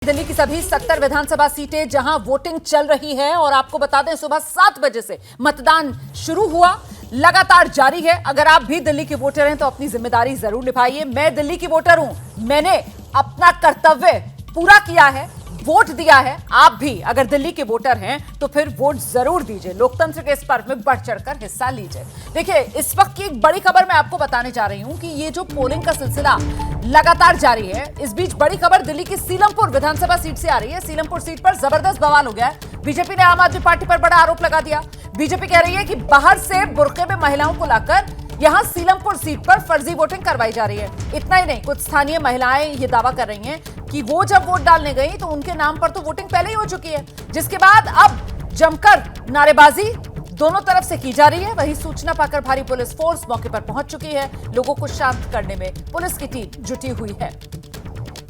दिल्ली की सभी 70 विधानसभा सीटें जहां वोटिंग चल रही है और आपको बता दें सुबह 7 बजे से मतदान शुरू हुआ, लगातार जारी है। अगर आप भी दिल्ली के वोटर हैं तो अपनी जिम्मेदारी जरूर निभाइए। मैं दिल्ली की वोटर हूं, मैंने अपना कर्तव्य पूरा किया है, वोट दिया है। आप भी अगर दिल्ली के वोटर हैं तो फिर वोट जरूर दीजिए, लोकतंत्र के इस पर्व में बढ़ चढ़कर हिस्सा लीजिए। देखिए, इस वक्त की एक बड़ी खबर मैं आपको बताने जा रही हूं कि ये जो पोलिंग का सिलसिला लगातार जारी है, इस बीच बड़ी खबर दिल्ली की सीलमपुर विधानसभा सीट से आ रही है। सीलमपुर सीट पर जबरदस्त बवाल हो गया है। बीजेपी ने आम आदमी पार्टी पर बड़ा आरोप लगा दिया। बीजेपी कह रही है कि बाहर से बुर्के में महिलाओं को लाकर यहां सीलमपुर सीट पर फर्जी वोटिंग करवाई जा रही है। इतना ही नहीं, कुछ स्थानीय महिलाएं ये दावा कर रही हैं कि वो जब वोट डालने गई तो उनके नाम पर तो वोटिंग पहले ही हो चुकी है, जिसके बाद अब जमकर नारेबाजी दोनों तरफ से की जा रही है। वहीं सूचना पाकर भारी पुलिस फोर्स मौके पर पहुंच चुकी है। लोगों को शांत करने में पुलिस की टीम जुटी हुई है।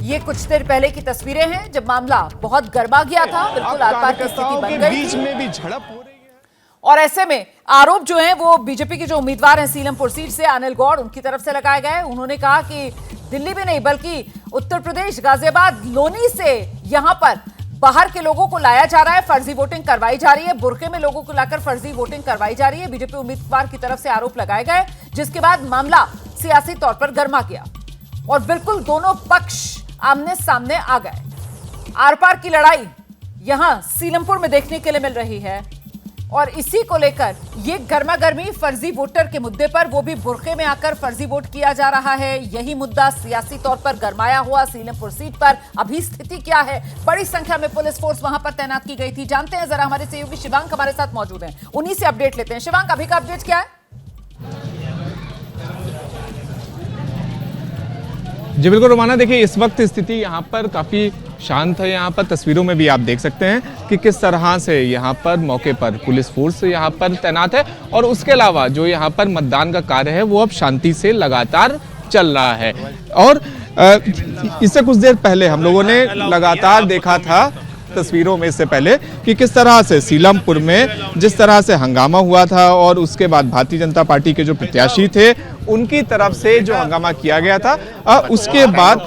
ये कुछ देर पहले की तस्वीरें हैं जब मामला बहुत गर्मा गया था, बिल्कुल आर पार की स्थिति बन गई, बीच में भी झड़प हो रही है। और ऐसे में आरोप जो है वो बीजेपी के जो उम्मीदवार हैं सीलमपुर सीट से अनिल गौड़, उनकी तरफ से लगाए गए। उन्होंने कहा कि दिल्ली में नहीं बल्कि उत्तर प्रदेश गाजियाबाद लोनी से यहां पर बाहर के लोगों को लाया जा रहा है, फर्जी वोटिंग करवाई जा रही है, बुर्के में लोगों को लाकर फर्जी वोटिंग करवाई जा रही है। बीजेपी उम्मीदवार की तरफ से आरोप लगाए गए, जिसके बाद मामला सियासी तौर पर गर्मा गया और बिल्कुल दोनों पक्ष आमने सामने आ गए। आर पार की लड़ाई यहां सीलमपुर में देखने के लिए मिल रही है और इसी को लेकर ये गर्मा गर्मी फर्जी वोटर के मुद्दे पर, वो भी बुर्के में आकर फर्जी वोट किया जा रहा है। यही मुद्दा सियासी तौर पर गरमाया हुआ सीलमपुर सीट पर। अभी स्थिति क्या है? बड़ी संख्या में पुलिस फोर्स वहां पर तैनात की गई थी। जानते हैं जरा, हमारे सहयोगी शिवांक हमारे साथ मौजूद हैं, उन्हीं से अपडेट लेते हैं। शिवांक, अभी का अपडेट क्या है? जी बिल्कुल रोमाना, देखिए इस वक्त स्थिति यहाँ पर काफ़ी शांत है। यहाँ पर तस्वीरों में भी आप देख सकते हैं कि किस तरह से यहाँ पर मौके पर पुलिस फोर्स यहाँ पर तैनात है और उसके अलावा जो यहाँ पर मतदान का कार्य है वो अब शांति से लगातार चल रहा है। और इससे कुछ देर पहले हम लोगों ने लगातार देखा था तस्वीरों में इससे पहले कि किस तरह से सीलमपुर में जिस तरह से हंगामा हुआ था और उसके बाद भारतीय जनता पार्टी के जो प्रत्याशी थे उनकी तरफ से जो हंगामा किया गया था, उसके बाद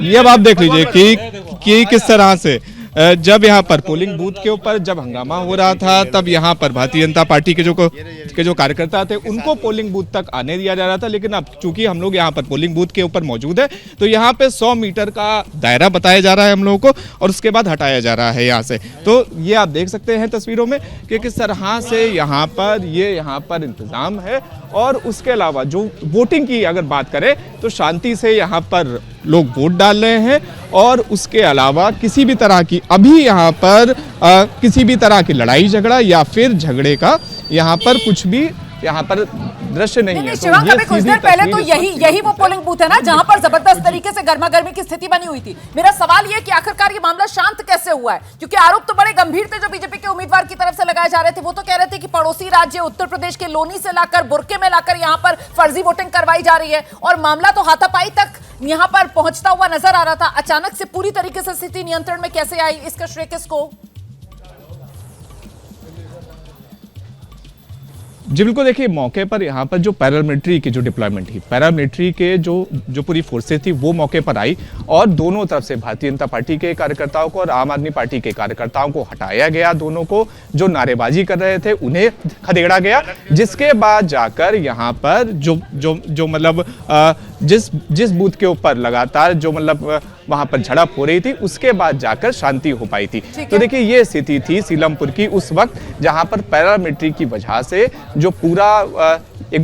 ये अब आप देख लीजिए कि किस तरह से जब यहाँ पर पोलिंग बूथ के ऊपर जब हंगामा हो रहा था तब यहाँ पर भारतीय जनता पार्टी के जो कार्यकर्ता थे उनको पोलिंग बूथ तक आने दिया जा रहा था। लेकिन अब चूंकि हम लोग यहाँ पर पोलिंग बूथ के ऊपर मौजूद है तो यहाँ पे 100 मीटर का दायरा बताया जा रहा है हम लोगों को और उसके बाद हटाया जा रहा है यहाँ से। तो ये आप देख सकते हैं तस्वीरों में कि किस तरह से यहाँ पर इंतजाम है। और उसके अलावा जो वोटिंग की अगर बात करें तो शांति से यहाँ पर लोग वोट डाल रहे हैं और उसके अलावा किसी भी तरह की अभी यहाँ पर किसी भी तरह की लड़ाई झगड़ा या फिर झगड़े का यहाँ पर कुछ भी यहाँ पर दृश्य नहीं है। शिवांक, अभी कुछ देर पहले तो यही वो पोलिंग बूथ है ना जहां पर जबरदस्त तरीके से गर्मा गर्मी की स्थिति बनी हुई थी। मेरा सवाल ये कि आखिरकार ये मामला शांत कैसे हुआ है, क्योंकि आरोप तो बड़े गंभीर थे जो बीजेपी के उम्मीदवार की तरफ से लगाए जा रहे थे। वो तो कह रहे थे कि पड़ोसी राज्य उत्तर प्रदेश के लोनी से लाकर बुर्के में लाकर यहाँ पर फर्जी वोटिंग करवाई जा रही है और मामला तो हाथापाई तक यहाँ पर पहुंचता हुआ नजर आ रहा था। अचानक से पूरी तरीके से स्थिति नियंत्रण में कैसे आई, इसका श्रेय किसको? जी बिल्कुल, देखिए मौके पर यहाँ पर जो पैरामिलिट्री की जो डिप्लॉयमेंट थी, पैरामिलिट्री के जो पूरी फोर्सेस थी वो मौके पर आई और दोनों तरफ से भारतीय जनता पार्टी के कार्यकर्ताओं को और आम आदमी पार्टी के कार्यकर्ताओं को हटाया गया। दोनों को जो नारेबाजी कर रहे थे उन्हें खदेड़ा गया, जिसके बाद जाकर यहाँ पर जो मतलब जिस बूथ के ऊपर लगातार जो मतलब वहां पर झड़प हो रही थी उसके बाद जाकर शांति हो पाई थी। तो देखिए ये स्थिति थी सीलमपुर की उस वक्त जहां पर पैरामिलिट्री की वजह से जो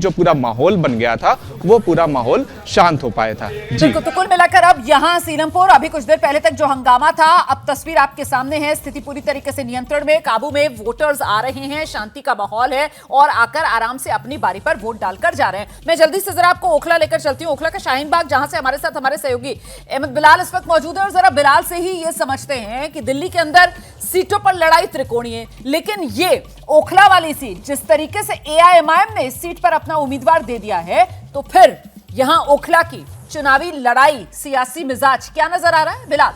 पूरा माहौल बन गया था वो पूरा माहौल शांत हो पाया था। जी तो कुल मिलाकर अब यहां सीलमपुर, अभी कुछ देर पहले तक जो हंगामा था, अब तस्वीर आपके सामने है। स्थिति पूरी तरीके से नियंत्रण में, काबू में, वोटर्स आ रहे हैं, शांति का माहौल है और आकर आराम से अपनी बारी पर वोट डालकर जा रहे हैं। मैं जल्दी से जरा आपको ओखला लेकर चलती हूँ, ओखला का शाहीन बाग, जहां से हमारे साथ हमारे सहयोगी अहमद बिलाल इस वक्त मौजूद है। और जरा बिलाल से ही ये समझते हैं कि दिल्ली के अंदर सीटों पर लड़ाई त्रिकोणीय, लेकिन ये ओखला वाली सीट जिस तरीके से एआईएमआईएम ने इस सीट पर अपना उम्मीदवार दे दिया है, तो फिर यहां ओखला की चुनावी लड़ाई, सियासी मिजाज क्या नजर आ रहा है बिलाल?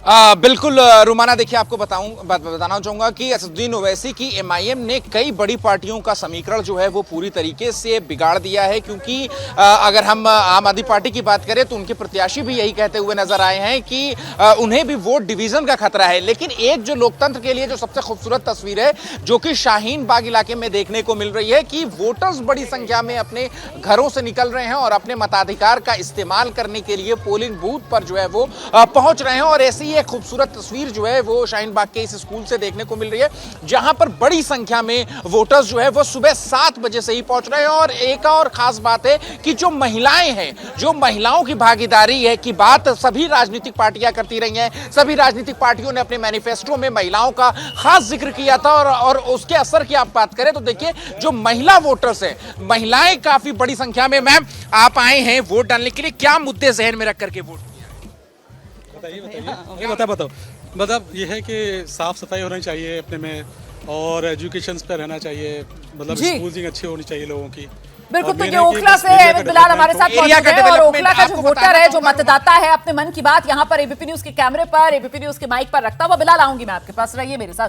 बिल्कुल रुमाना, देखिए आपको बताना चाहूंगा कि असदुद्दीन ओवैसी की एमआईएम ने कई बड़ी पार्टियों का समीकरण जो है वो पूरी तरीके से बिगाड़ दिया है, क्योंकि अगर हम आम आदमी पार्टी की बात करें तो उनके प्रत्याशी भी यही कहते हुए नजर आए हैं कि उन्हें भी वोट डिवीजन का खतरा है। लेकिन एक जो लोकतंत्र के लिए जो सबसे खूबसूरत तस्वीर है जो कि शाहीन बाग इलाके में देखने को मिल रही है कि वोटर्स बड़ी संख्या में अपने घरों से निकल रहे हैं और अपने मताधिकार का इस्तेमाल करने के लिए पोलिंग बूथ पर जो है वो पहुंच रहे हैं। और ऐसी एक खूबसूरत तस्वीर जो है वो शाहीन बाग के इस स्कूल से देखने को मिल रही है, जहां पर बड़ी संख्या में वोटर्स जो है वो सुबह 7 बजे से ही पहुंच रहे हैं। और एक और खास बात है कि जो महिलाएं हैं, जो महिलाओं की भागीदारी है की बात सभी राजनीतिक पार्टियां करती रही हैं। सभी राजनीतिक पार्टियों ने अपने मैनिफेस्टो में महिलाओं का खास जिक्र किया था और उसके असर की आप बात करें तो देखिए जो महिला वोटर्स हैं, महिलाएं काफी बड़ी संख्या में। मैम, आप आए हैं वोट डालने के लिए, क्या मुद्दे जहन में रख करके वोट? बताइए। बताओ। मतलब ये है कि साफ सफाई होनी चाहिए अपने में, और एजुकेशन पे रहना चाहिए, मतलब स्कूलिंग अच्छी होनी चाहिए लोगों की। बिल्कुल, तो ये ओखला से अहमद बिलाल हमारे साथ मौजूद है और ओखला का जो वोटर है, जो मतदाता है, अपने मन की बात यहाँ पर एबीपी न्यूज के कैमरे पर, एबीपी न्यूज के माइक पर रखता हुआ। बिलाल, आऊंगी मैं आपके पास, रहिए मेरे साथ।